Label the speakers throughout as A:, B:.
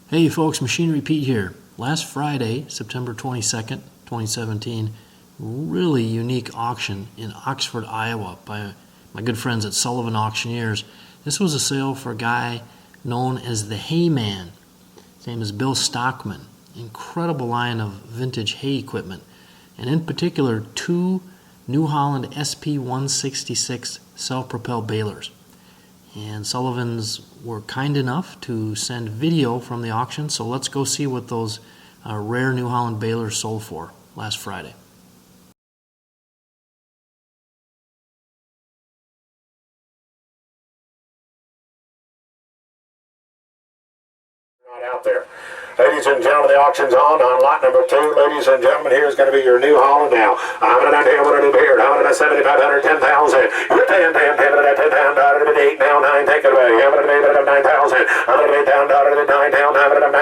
A: Hey folks, Machinery Pete here. Last Friday, September 22nd, 2017, really unique auction in Oxford, Iowa by my good friends at Sullivan Auctioneers. This was a sale for a guy known as the Hay Man. His name is Bill Stockman. Incredible line of vintage hay equipment, and in particular two New Holland SP166 self-propelled balers. And Sullivan's were kind enough to send video from the auction, so let's go see what those rare New Holland balers sold for last Friday.
B: Not out there. Ladies and gentlemen, the auction's on lot number 2. Ladies and gentlemen, here's going to be your New Holland now. I'm going to tell you what it'll be here. I'm going to 7,500, 10,000. You're 10, 10, 10, 10, 8, now 9, take it away. I'm going to be 9,000. I'm going to be down, $9, $9, I'm going to $9,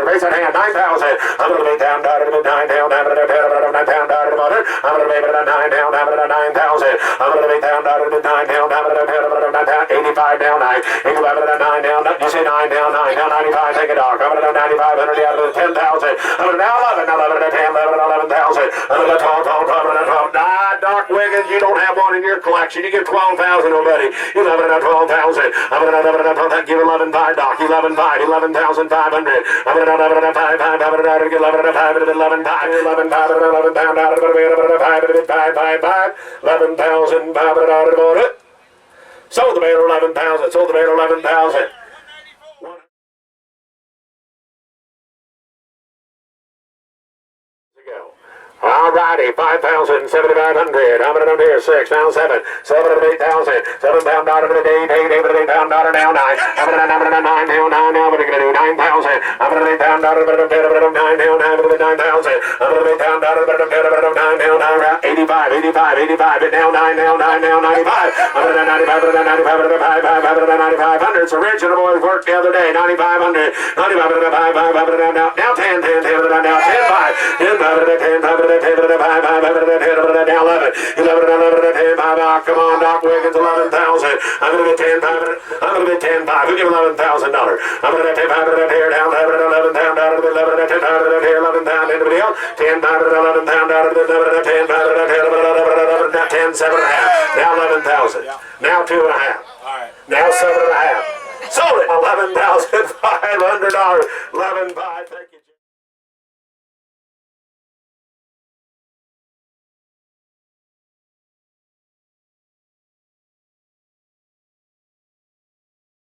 B: raise that hand, 9,000. I'm going to be down, $9, I'm going to $9, I'm going to be $9, I'm going to 9,000. I'm going to be down, $9, I'm going to 85 down, 9, 85 down, 9 down. You say 9 down, 9 down, 95, take it off. I'm going to 95. Out of the 10,000. I'm now 11, 11 to 10, 11, 11,000. I'm going to 12, 12, 12, 12. Nah, Doc Wiggins, you don't have one in your collection. You give 12,000, nobody. 11 to 12,000. I'm going to 11 to 12,000. Give 11, 5, Doc. 11, 5, 11,500. I'm going to 11 to 5, 5, 500. Give 11 to 5, 11, 5, 11, 5, 11 pound out of it. 5, 5, 5, 11,500. Sold the baler 11,000. Sold the baler 11,000. Alrighty, 5,000, 7,500. I'm going to here, 6, now 7, 7 to 8,000, 7 pound dollar to 8, 8 pound dollar now 9. I'm going to 9 now, 9 now, what are you going to do? 9,000. I'm going to 8 pound dollar, 9 now, 9, I'm going to 9,000. I'm going to 8 pound dollar, 9 now, 9, 85, 85, now 9 now, 9 now, 95. I'm going to 95, 9,500. It's original boys worked the other day, 9,500, 95, now 10, 10, 10, now 10, 5, 10, 5, 10, 5, 10, 5, 5, 10, 11, 10, 5, come on, Doc Wiggins, 11,000. I'm going to get 10, 5, I'm going to get 10, 5. Who give $11,000? I'm going to get 10, 5, here, down, 11,000, 11, 10, 5, here, 11,000, anybody else? 10, 5, 11,000, 10, 5, 10, 7 and a half. Now 11,000. Now 2 and a half. Now 7 and a half. Sold it, $11,500. 11,500. Thank you.